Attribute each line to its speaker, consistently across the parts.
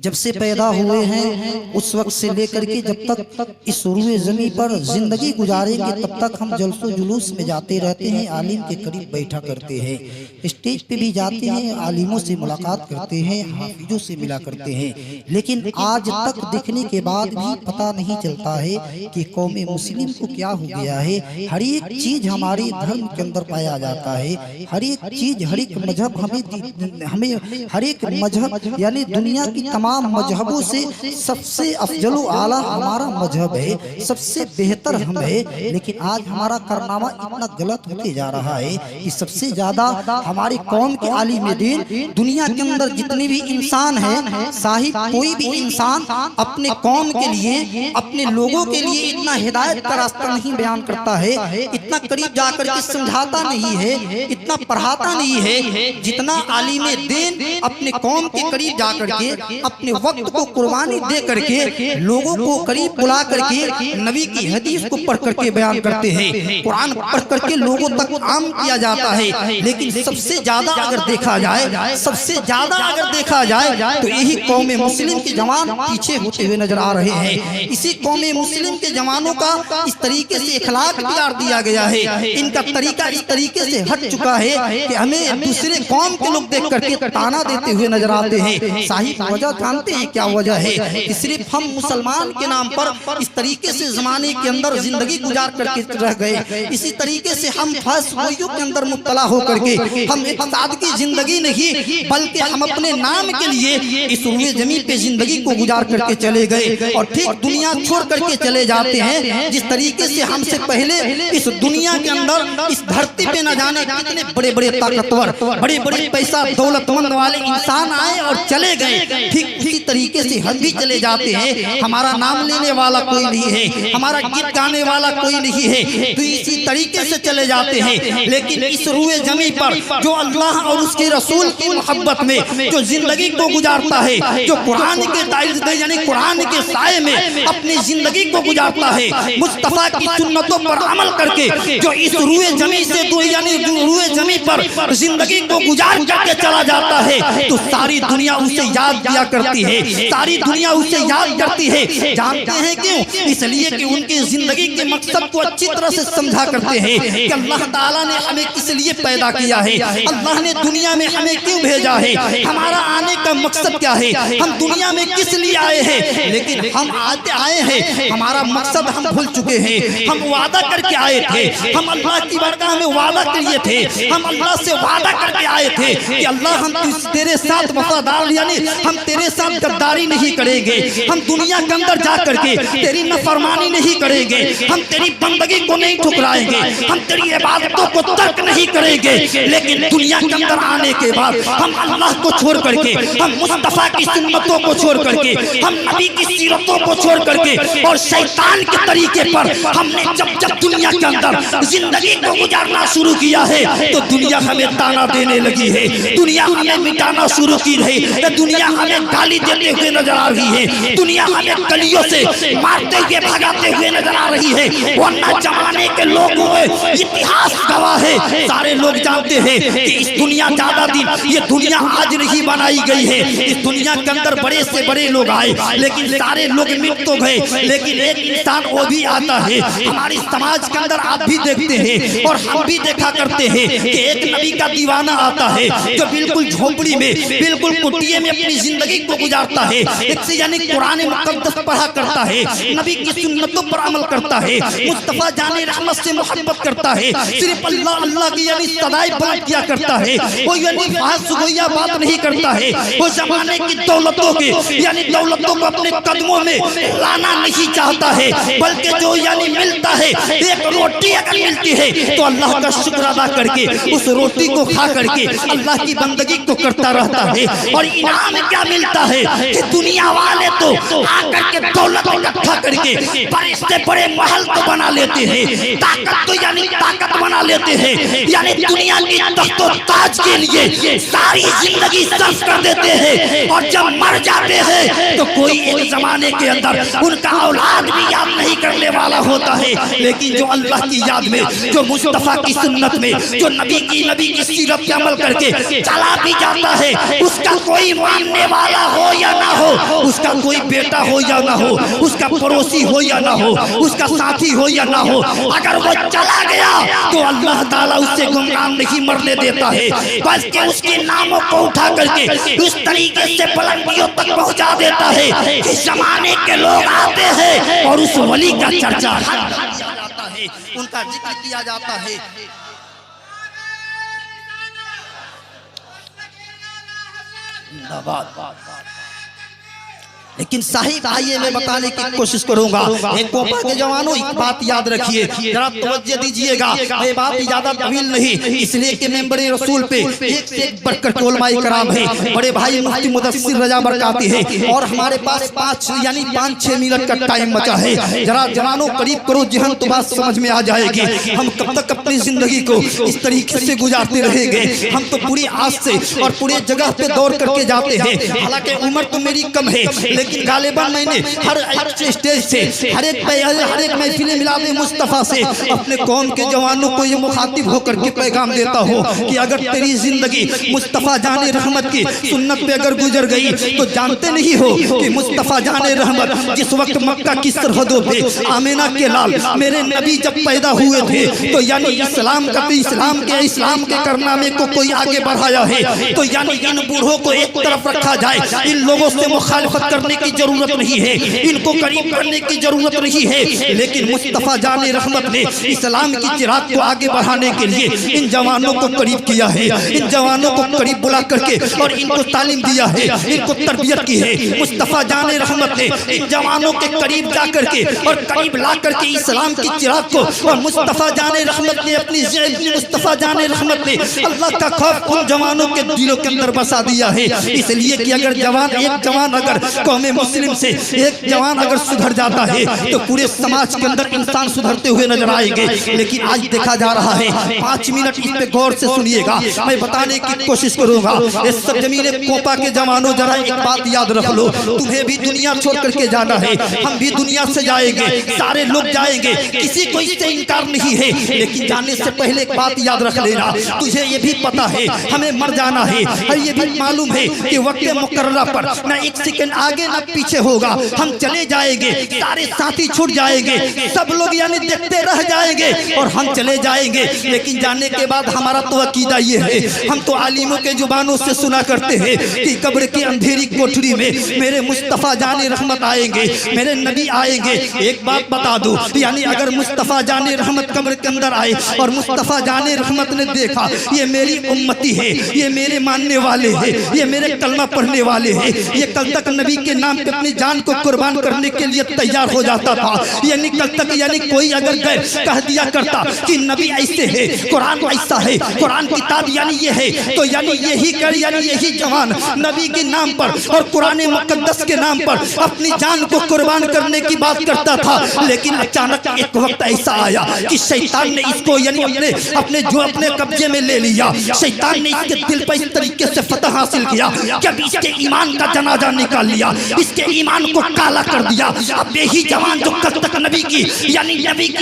Speaker 1: جب سے پیدا ہوئے ہیں اس وقت سے لے کر کے جب تک اس روئے زمین پر زندگی گزاریں گے تب تک ہم جلس و جلوس میں جاتے رہتے ہیں، عالم کے قریب بیٹھا کرتے ہیں، اسٹیج پہ بھی جاتے ہیں، عالموں سے ملاقات کرتے ہیں، حافظوں سے ملا کرتے ہیں، لیکن آج تک دیکھنے کے بعد بھی پتہ نہیں چلتا ہے کہ قوم مسلم کو کیا ہو گیا ہے۔ ہر ایک چیز ہمارے دھرم کے اندر پایا جاتا ہے، ہر ایک چیز، ہر ایک مذہب ہمیں ہر ایک مذہب یعنی دنیا کی تمام مذہبوں سے سب سے افضل و اعلیٰ ہمارا مذہب ہے، سب سے بہتر ہم ہے، لیکن آج ہمارا کارنامہ اتنا غلط ہوتے جا رہا ہے کہ سب سے زیادہ ہماری قوم کے عالم دین دنیا کے اندر جتنے بھی انسان ہیں صاحب، کوئی بھی انسان اپنے قوم کے لیے، اپنے لوگوں کے لیے اتنا ہدایت کا راستہ نہیں بیان کرتا ہے، اتنا قریب جا کر کے سمجھاتا نہیں ہے، اتنا پڑھاتا نہیں ہے، جتنا عالم دین اپنے قوم کے قریب جا کر کے اپنے وقت کو قربانی دے کر کے لوگوں کو قریب بلا کر کے نبی کی حدیث کو پڑھ کر کے بیان کرتے ہیں، قرآن پڑھ کر کے لوگوں تک عام کیا جاتا ہے۔ لیکن سب سے زیادہ اگر دیکھا جائے، سب سے زیادہ اگر دیکھا جائے تو یہی قوم مسلم کے جوان پیچھے ہوتے ہوئے نظر آ رہے ہیں۔ اسی قوم مسلم کے جوانوں کا اس طریقے سے اخلاق بگاڑ دیا گیا ہے، ان کا طریقہ اس طریقے سے ہٹ چکا ہے کہ ہمیں دوسرے قوم کے لوگ دیکھ کر کے تانا دیتے ہوئے نظر آتے ہیں۔ صاحب وجہ جانتے ہیں کیا وجہ ہے کہ صرف ہم مسلمان کے نام پر اس طریقے سے زمانے کے اندر زندگی گزار کر کے رہ گئے، اسی طریقے سے ہم فحش خوریوں کے اندر مبتلا ہو کر کے ہم اقتصاد کی زندگی نہیں بلکہ ہم اپنے نام کے لیے اس روئے زمین پہ زندگی کو گزار کر کے چلے گئے اور ٹھیک دنیا چھوڑ کر کے چلے جاتے ہیں۔ جس طریقے سے ہم سے پہلے اس دنیا کے اندر اس دھرتی پہ نہ جانے کتنے بڑے بڑے طاقتور، بڑے بڑے پیسہ دولت مند والے انسان آئے اور چلے گئے، ٹھیک اسی طریقے سے ہم بھی چلے جاتے ہیں۔ ہمارا نام لینے والا کوئی نہیں ہے، ہمارا گیت گانے والا کوئی نہیں ہے، تو اسی طریقے سے چلے جاتے ہیں۔ لیکن اس روئے زمین پر جو اللہ اور اس کے رسول کی محبت میں جو زندگی کو گزارتا ہے، جو قرآن کے دائرے یعنی قرآن کے سائے میں اپنی زندگی کو گزارتا ہے، مصطفیٰ کی سنتوں پر عمل کر کے جو اس روئے زمین سے یعنی روئے زمین پر زندگی کو گزار کر کے چلا جاتا ہے، تو ساری دنیا اسے یاد کیا کرتی ہے، ساری دنیا اسے یاد کرتی ہے۔ جانتے ہیں کیوں؟ اس لیے کہ ان کی زندگی کے مقصد کو اچھی طرح سے سمجھا کرتے ہیں کہ اللہ تعالیٰ نے ہمیں کس لیے پیدا کیا ہے، اللہ نے دنیا میں ہمیں کیوں بھیجا ہے، ہمارا آنے کا مقصد کیا ہے، ہم دنیا میں کس لیے آئے ہیں۔ لیکن ہم آئے ہیں، ہمارا مقصد ہم بھول چکے ہیں۔ ہم وعدہ کر کے آئے تھے، ہم اللہ کی بارگاہ میں وعدہ کیے تھے، ہم اللہ سے وعدہ کر کے آئے تھے کہ اللہ ہم تیرے ساتھ وفادار یعنی ہم تیرے ساتھ غداری نہیں کریں گے، ہم دنیا کے اندر جا کر کے تیری نافرمانی نہیں کریں گے، ہم تیری بندگی کو نہیں ٹھکرائیں گے، ہم تیری عبادتوں کو ترک نہیں کریں گے۔ لیکن دنیا کے اندر آنے کے بعد ہم اللہ کو چھوڑ کر کے، ہم مصطفیٰ کی سنتوں کو چھوڑ کر کے، ہم نبی کی سیرتوں کو چھوڑ کر کے اور شیطان کے طریقے پر ہم نے جب دنیا کے اندر زندگی کو گزارنا شروع کیا ہے تو دنیا ہمیں تانا دینے لگی ہے، دنیا ہمیں مٹانا شروع کی ہے، دنیا ہمیں گالی دیتے ہوئے نظر آ رہی ہے، دنیا ہمیں گلیوں سے مارتے ہوئے بھگاتے ہوئے نظر آ رہی ہے۔ ورنہ زمانے کے لوگوں میں اتہاس گواہ ہے، سارے لوگ جانتے ہیں کہ اس دنیا زیادہ دن یہ دنیا آج نہیں بنائی گئی ہے، اس دنیا کے اندر بڑے سے بڑے لوگ آئے لیکن سارے لوگ مٹ تو گئے، لیکن ایک انسان وہ بھی آتا ہے۔ ہماری سماج کے اندر آپ بھی دیکھتے ہیں اور ہم بھی دیکھا کرتے ہیں کہ ایک نبی کا دیوانہ آتا ہے جو بالکل جھوپڑی میں، بالکل کٹیے میں اپنی زندگی کو گزارتا ہے، ایک سے یعنی قرآن مقدس پڑھا کرتا ہے، نبی کی سنتوں پر عمل کرتا ہے، مصطفیٰ جان رحمت سے محبت کرتا ہے، صرف اللہ اللہ کی یعنی صدائے بلند کیا کرتا ہے، وہ یعنی فحش گویا بات نہیں کرتا ہے، وہ زمانے کی دولتوں کے یعنی دولتوں کو اپنے قدموں میں لانا نہیں چاہتا ہے، بلکہ جو یعنی ملتا ہے ایک روٹی اگر ملتی ہے تو اللہ کا شکر ادا کر کے اس روٹی کو کھا کر کے اللہ کی بندگی کو کرتا رہتا ہے۔ اور انعام کیا ملتا ہے کہ دنیا والے تو آ کر کے دولت اکٹھا کر کے بڑے سے بڑے محل تو بنا لیتے ہیں، طاقت تو یعنی طاقت بنا لیتے ہیں، یعنی دنیا کی تخت و تاج کے لیے ساری زندگی صرف کر دیتے ہیں، اور جب مر جاتے ہیں تو کوئی ایک زمانے کے اندر ان کا اولاد بھی یاد نہیں کرنے والا ہوتا ہے۔ لیکن جو اللہ کی یاد میں، جو مصطفیٰ کی سنت میں، جو نبی کی سیرت پہ عمل کر کے چلا بھی جاتا ہے، اس کا کوئی ماننے والا ہو یا نہ ہو، اس کا کوئی بیٹا ہو یا نہ ہو، اس کا پڑوسی ہو یا نہ ہو، اس کا ساتھی ہو یا نہ ہو، اگر وہ چلا گیا تو اللہ تعالیٰ اس سے گمنام نہیں مرنے دیتا ہے، بلکہ اس کے ناموں کو اٹھا کر کے اس طریقے سے بلندیوں تک پہنچا دیتا ہے کہ زمانے کے لوگ آتے ہیں اور اس ولی کا چرچا جاتا ہے، ان کا ذکر کیا جاتا ہے۔ لیکن صاحب آئیے میں بتانے کی کوشش کروں گا، ایک کوپا کے جوانوں ایک بات یاد رکھیے، ذرا توجہ دیجئے گا، یہ بات زیادہ طویل نہیں، اس لیے کہ ممبر رسول پہ ایک سے ایک بڑھ کر علماء کرام ہیں، بڑے بھائی مفتی مدثر رضا برکاتی ہیں، اور ہمارے پاس 5-6 منٹ کا ٹائم بچا ہے، ذرا جوانوں قریب کرو ذہن تو بات سمجھ میں آ جائے گی۔ ہم کب تک اپنی زندگی کو اس طریقے سے گزارتے رہیں گے؟ ہم تو پوری آس سے اور پوری جگہ پہ دور کر کے جاتے ہیں، حالانکہ عمر تو میری کم ہے، لیکن غالباً میں نے ہر اسٹیج سے ہر ایک محفل میلاد مصطفیٰ سے اپنے قوم کے جوانوں کو یہ مخاطب ہو کر کے پیغام دیتا ہوں کہ اگر تیری زندگی مصطفیٰ جان رحمت کی سنت پہ اگر گزر گئی تو جانتے نہیں ہو کہ مصطفیٰ جان رحمت جس وقت مکہ کی سرحدوں پہ آمینہ کے لال میرے نبی جب پیدا ہوئے تھے تو یعنی اسلام کے کارنامے کو کوئی آگے بڑھایا ہے، تو یعنی ان بوڑھوں کو ایک طرف رکھا جائے، ان لوگوں سے مخالفت کرنے کی ضرورت نہیں ہے، ان کو قریب کرنے کی ضرورت نہیں ہے، لیکن مصطفیٰ جان رحمت نے اسلام کی چراغ کو آگے بڑھانے کے لیے ان جوانوں کو قریب کیا ہے، ان جوانوں کو قریب بلا کر کے اور ان کو تعلیم دیا ہے، ان کو تربیت کی ہے۔ مصطفیٰ جان رحمت نے ان جوانوں کے قریب جا کر کے اور قریب لا کر کے اسلام کی چراغ کو، اور مصطفیٰ جان رحمت نے اپنی مصطفیٰ جان رحمت نے اللہ کا خوف ان جوانوں کے دلوں کے اندر بسا دیا ہے، اس لیے کہ اگر ایک جوان اگر قوم مسلم سے ایک جوان اگر سدھر جاتا ہے تو پورے سماج کے اندر انسان سدھرتے ہوئے نظر آئیں گے۔ لیکن آج دیکھا جا رہا ہے، 5 منٹ اس پہ غور سے سنیے گا، میں بتانے کی کوشش کروں گا۔ اس سب زمین کوپا کے جوانوں ذرا ایک بات یاد رکھ لو، تمہیں بھی دنیا چھوڑ کر کے جانا ہے، ہم بھی دنیا سے جائیں گے، سارے لوگ جائیں گے، کسی کو اس سے انکار نہیں ہے، لیکن جانے سے پہلے ایک بات یاد رکھ لینا، تجھے یہ بھی پتا ہے ہمیں مر جانا ہے، اور یہ بھی معلوم ہے کہ وقت مقررہ پر نہ ایک سیکنڈ آگے نہ پیچھے ہوگا، ہم چلے جائیں گے، سارے ساتھی چھوٹ جائیں گے، سب لوگ یعنی دیکھتے رہ جائیں گے اور ہم چلے جائیں گے۔ لیکن جانے کے بعد ہمارا تو عقیدہ یہ ہے، ہم تو عالموں کے زبانوں سے سنا کرتے ہیں کہ قبر کی اندھیری کوٹھری میں میرے مصطفیٰ جان رحمت آئیں گے، میرے نبی آئیں گے۔ ایک بات بتا دو، یعنی اگر مصطفیٰ جان رحمت قبر کے اندر آئے اور مصطفیٰ جان رحمت نے دیکھا یہ میری امتی ہے، یہ میرے ماننے والے ہیں، یہ میرے کلمہ پڑھنے والے ہیں، یہ کل تک نبی کے نام پہ اپنی جان کو قربان کرنے کے لیے تیار ہو جاتا تھا، یعنی کل تک یعنی کوئی اگر کہہ دیا کرتا کہ نبی ایسے ہے، قرآن ایسا ہے، قرآن کتاب یعنی یہ ہے، تو یعنی یہی جوان نبی کے نام پر اور قرآن مقدس کے نام پر اپنی جان کو قربان کرنے کی بات کرتا تھا۔ لیکن اچانک ایک وقت ایسا آیا کہ شیطان نے اس کو یعنی اپنے قبضے میں لے لیا، شیطان نے اس کے دل پر اس طریقے سے فتح حاصل کیا کہ اب اس کے ایمان کا جنازہ نکال لیا، اس کے ایمان کو کالا کر دیا۔ اب یہی جوان جو کل تک نبی کی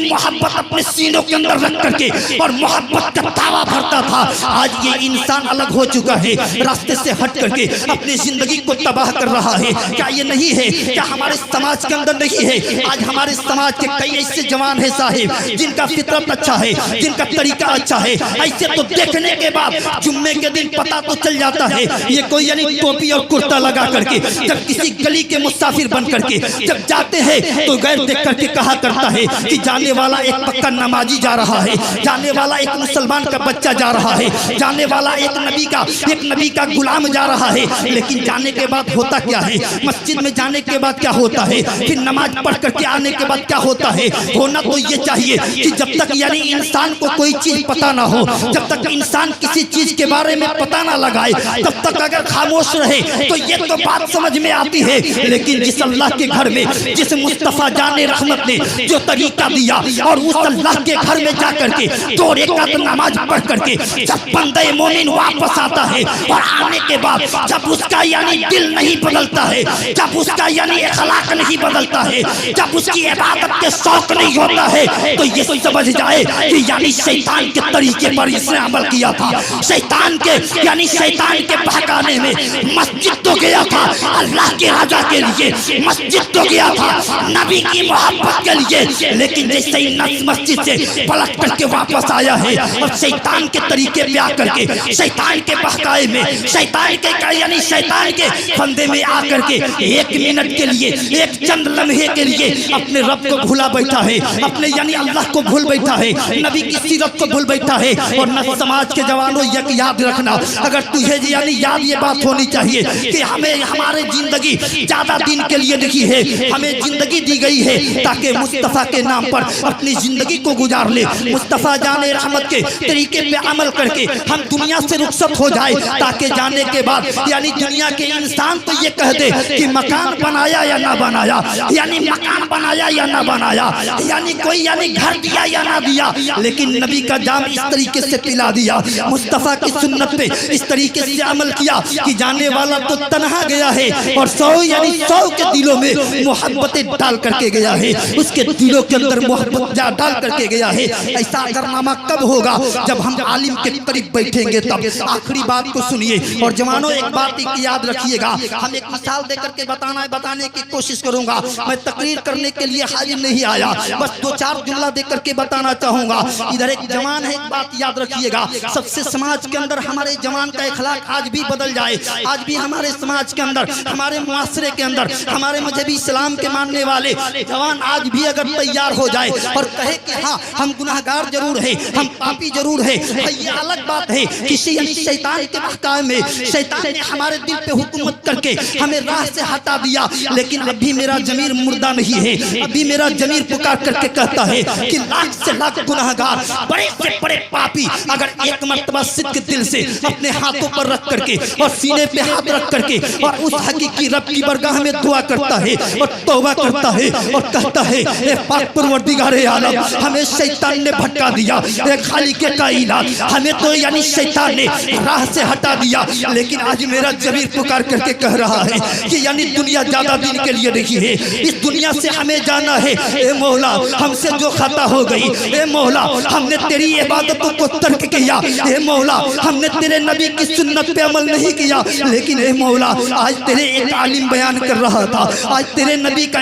Speaker 1: محبت اپنے سینوں کے اندر رکھ کر کے اور محبت کا دعویٰ بھرتا تھا، آج یہ انسان الگ ہو چکا ہے، راستے سے ہٹ کر کے اپنی زندگی کو تباہ کر رہا ہے۔ کیا یہ نہیں ہے؟ کیا ہمارے سماج کے اندر نہیں ہے؟ آج ہمارے سماج کے کئی ایسے جوان ہیں صاحب جن کا فطرت اچھا ہے، جن کا طریقہ اچھا ہے، ایسے تو دیکھنے کے بعد جمعے کے دن پتہ تو چل جاتا ہے یہ کوئی یعنی ٹوپی اور کرتا لگا کر کے جب کسی گلی کے مسافر بن کر کے جب جاتے ہیں تو غیر دیکھ کر کے کہا کرتا ہے کہ جانے والا ایک پکا نمازی جا رہا ہے، جانے والا ایک مسلمان کا بچہ جا رہا ہے، جانے والا ایک نبی کا غلام جا رہا ہے۔ لیکن جانے کے بعد ہوتا کیا ہے؟ مسجد میں جانے کے بعد کیا ہوتا ہے؟ پھر نماز پڑھ کر کے آنے کے بعد کیا ہوتا ہے؟ ہونا تو یہ چاہیے کہ جب تک یعنی انسان کو کوئی چیز پتہ نہ ہو، جب تک انسان کسی چیز کے بارے میں پتہ نہ لگائے، تب تک اگر خاموش رہے تو یہ تو بات سمجھ میں آتی ہے۔ لیکن جس اللہ کے گھر میں جس مصطفیٰ جان رحمت نے جو طریقہ دیا اور اس اللہ کے گھر میں جا کر کے 2 رکعت نماز پڑھ کر کے جب بندہ مومن واپس آتا ہے اور آنے کے بعد جب اس کا یعنی دل نہیں بدلتا ہے، جب اس کا یعنی اخلاق نہیں بدلتا ہے، جب اس کی عبادت کے شوق نہیں ہوتا ہے، تو یہ سمجھ جائے کہ یعنی شیطان کے طریقے پر اس نے عمل کیا تھا، شیطان کے بہکانے میں مسجد تو گیا تھا، اللہ کے کے راجا کے لیے مسجد تو گیا تھا نبی کی محبت کے لیے، لیکن جیسے ہی مسجد سے پلٹ کر کے واپس آیا ہے اور شیطان کے طریقے پہ آ کر کے، شیطان کے بہکائے میں، شیطان کے فندے میں آ کر کے ایک منٹ کے لیے، ایک چند لمحے کے لیے اپنے رب کو بھولا بیٹھا ہے، اپنے یعنی اللہ کو بھول بیٹھا ہے، نبی کی سیرت کو بھول بیٹھا ہے۔ اور نہ سماج کے جوانوں یک یاد رکھنا، اگر تجھے یعنی یاد یہ بات ہونی چاہیے کہ ہمیں ہمارے زندگی زیادہ دن کے لیے نہیں ہے، ہمیں زندگی دی گئی ہے تاکہ مصطفیٰ کے نام پر اپنی زندگی کو گزار لے، مصطفیٰ جان رحمت کے طریقے پہ عمل کر کے ہم دنیا سے رخصت ہو جائے، تاکہ جانے کے بعد یعنی دنیا کے انسان تو یہ کہہ دے کہ مکان بنایا یا نہ بنایا، یعنی مکان بنایا یا نہ بنایا، یعنی کوئی یعنی گھر دیا یا نہ دیا، لیکن نبی کا جام اس طریقے سے پلا دیا، مصطفیٰ کی سنت پہ اس طریقے سے عمل کیا کہ جانے والا تو تنہا گیا ہے اور 100 کے دلوں میں محبتیں ڈال کر کے گیا ہے، اس کے دلوں کے اندر محبت ڈال کر کے گیا ہے۔ ایسا کارنامہ کب ہوگا؟ جب ہم عالم کے قریب بیٹھیں گے تب۔ آخری بات کو سنیے اور جوانوں ایک بات یاد رکھیے گا، ہم ایک مثال دے کر کے بتانے کی کوشش کروں گا، میں تقریر کرنے کے لیے حاضر نہیں آیا، بس 2-4 جملہ دے کر کے بتانا چاہوں گا۔ ادھر ایک جوان ہے، ایک بات یاد رکھیے گا، سب سے سماج کے اندر ہمارے جوان کا اخلاق آج بھی بدل جائے، آج بھی ہمارے سماج کے اندر، ہمارے معاشرے کے اندر، ہمارے مذہبی اسلام کے ماننے والے جوان آج بھی اگر تیار ہو جائے اور کہے کہ ہاں ہم گناہگار ضرور ہیں، ہم پاپی ضرور ہیں، یہ الگ بات ہے کہ شیطان کے بہکائے میں شیطان نے ہمارے دل پہ حکومت کر کے ہمیں راہ سے ہٹا دیا، لیکن ابھی میرا ضمیر مردہ نہیں ہے، ابھی میرا ضمیر پکار کر کے کہتا ہے کہ لاکھ سے لاکھ گناہگار، بڑے سے بڑے پاپی اگر ایک مرتبہ صدق دل سے اپنے ہاتھوں پر رکھ کر کے اور سینے پہ ہاتھ رکھ کر کے اور اس حقیقی رب کی بارگاہ میں دعا کرتا ہے اور توبہ کرتا ہے اور کہتا ہے اے پاک پروردگار عالم، ہمیں شیطان نے بھٹکا دیا، اے خالق کائنات ہمیں تو یعنی شیطان نے راہ سے ہٹا دیا، لیکن آج میرا ضمیر پکار کر کے کہہ رہا ہے کہ یعنی دنیا زیادہ دن کے لیے نہیں ہے، اس دنیا سے ہمیں جانا ہے۔ اے مولا ہم سے جو خطا ہو گئی، اے مولا ہم نے تیری عبادتوں کو ترک کیا، اے مولا ہم نے تیرے نبی کی سنت پہ عمل نہیں کیا، لیکن اے مولا آج تیرے ایک عالم بیان کر رہا تھا، آج تیرے نبی کا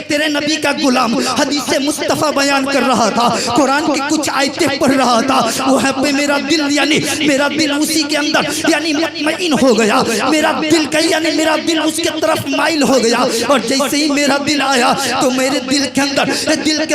Speaker 1: تیرے نبی کا غلام حدیث مصطفیٰ بیان کر رہا تھا، قرآن کی کچھ آیتیں پڑھ رہا تھا، وہاں پہ میرا دل یعنی میرا دل اسی کے اندر یعنی مطمئن ہو گیا، میرا دل کا یعنی میرا دل اس کے طرف مائل ہو گیا، اور جیسے ہی میرا دل آیا تو میرے دل کے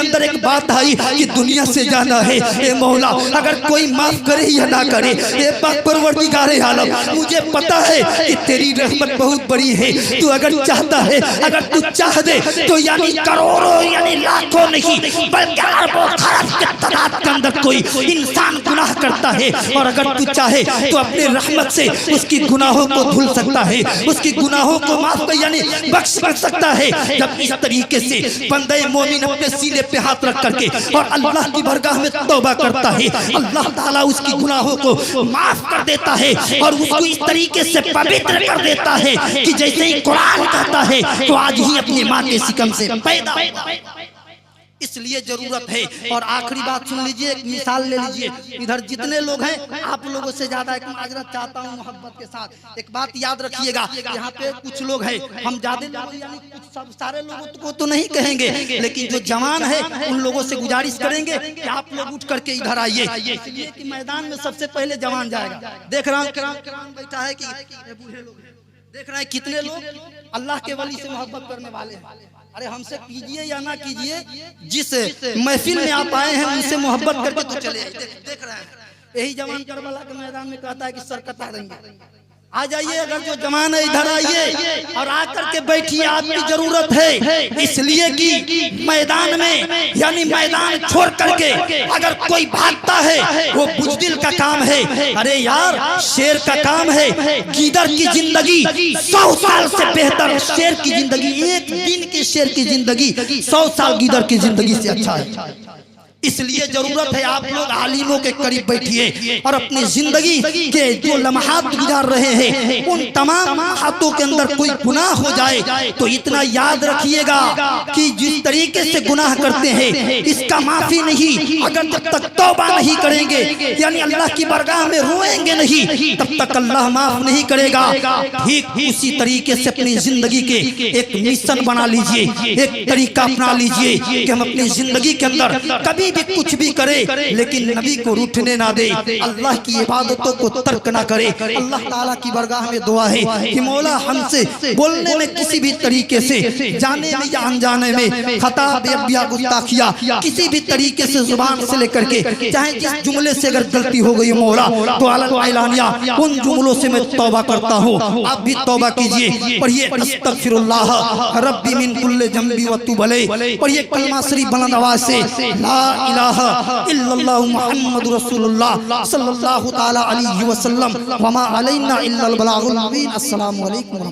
Speaker 1: اندر ایک بات آئی کہ دنیا سے جانا ہے۔ اے مولا اگر کوئی معاف کرے یا نہ کرے، اے پاک پروردگار عالم مجھے پتا ہے کہ تیری رحمت بہت بڑی ہے، تو اگر چاہتا ہے، اگر تو چاہ دے تو یعنی کروڑوں یعنی لاکھوں نہیں بلکہ اربوں خرب کے تعداد کے اندر کوئی انسان گناہ کرتا ہے، اور اگر تو چاہے تو اپنے رحمت سے اس کی گناہوں کو دھل سکتا ہے، اس کی گناہوں کو معاف یعنی بخش کر سکتا ہے۔ جب اس طریقے سے بندہ مومن اپنے سینے پہ ہاتھ رکھ کر کے اور اللہ کی بارگاہ میں توبہ کرتا ہے، اللہ تعالیٰ اس کی گناہوں کو معاف کر دیتا ہے اور اس کو اس طریقے سے پوتر کر دیتا ہے کہ جیسے ہی قرآن کہتا ہے تو آج ہی اپنی ماں کے سکم سے پیدا۔ اس لیے ضرورت ہے۔ اور آخری بات سن لیجئے، ایک مثال لے لیجئے، ادھر جتنے لوگ ہیں آپ لوگوں سے زیادہ ایک معذرت چاہتا ہوں محبت کے ساتھ، ایک بات یاد رکھیے گا، یہاں پہ کچھ لوگ ہیں، ہم زیادہ لوگ یعنی کچھ سارے لوگوں کو تو نہیں کہیں گے، لیکن جو جوان ہیں ان لوگوں سے گزارش کریں گے کہ آپ لوگ اٹھ کر کے ادھر آئیے، اس لیے کہ میدان میں سب سے پہلے جوان جائے گا۔ دیکھ رہا ہوں کرام بیٹھا ہے کہ بوڑھے لوگ دیکھ رہے ہیں کتنے لوگ اللہ کے ولی سے محبت کرنے والے ہیں۔ ارے ہم سے کیجئے یا نہ کیجئے، جس محفل میں آپ آئے ہیں ان سے محبت کر کے تو چلے۔ دیکھ رہے ہیں یہی جوان کربلا کے میدان میں کہتا ہے کہ سر کٹا دیں گے۔ آ جائیے، اگر جو جوان ہے ادھر آئیے اور آ کر کے بیٹھیے، آپ کی ضرورت ہے، اس لیے کہ میدان میں یعنی میدان چھوڑ کر کے اگر کوئی بھاگتا ہے وہ بزدل کا کام ہے۔ ارے یار شیر کا کام ہے، گیدڑ کی زندگی 100 سال سے بہتر، شیر کی زندگی ایک دن کے شیر کی زندگی 100 سال گیدڑ کی زندگی سے اچھا ہے۔ اس لیے ضرورت ہے آپ لوگ عالموں کے قریب بیٹھیے اور اپنی زندگی کے جو لمحات گزار رہے ہیں ان تمام لمحاتوں کے اندر کوئی گناہ ہو جائے تو اتنا یاد رکھیے گا کہ جس طریقے سے گناہ کرتے ہیں اس کا معافی نہیں، اگر جب تک توبہ نہیں کریں گے یعنی اللہ کی بارگاہ میں روئیں گے نہیں تب تک اللہ معاف نہیں کرے گا۔ ٹھیک اسی طریقے سے اپنی زندگی کے ایک مشن بنا لیجئے، ایک طریقہ اپنا لیجئے کہ ہم اپنی زندگی کے اندر کبھی بھی کچھ بھی کرے لیکن نبی کو روٹھنے نہ دے، اللہ کی عبادتوں کو ترک نہ کرے۔ اللہ تعالیٰ کی بارگاہ میں دعا ہے کہ مولا ہم سے بولنے میں کسی بھی طریقے سے، جانے میں یا انجانے میں خطا یا گستاخیہ کسی بھی طریقے سے زبان سے لے کر کے چاہے جس جملے سے اگر غلطی ہو گئی مولا تو اعلانیہ ان جملوں سے میں توبہ کرتا ہوں، آپ بھی توبہ کیجئے۔ پڑھیے استغفر اللہ ربی من کل ذنب واتوب الیہ، پڑھیے کلمہ شریف بلند آواز سے، لا الہ الا اللہ محمد رسول اللہ صلی اللہ تعالی علیہ وسلم وما علینا الا البلاغ المبین۔ السلام علیکم۔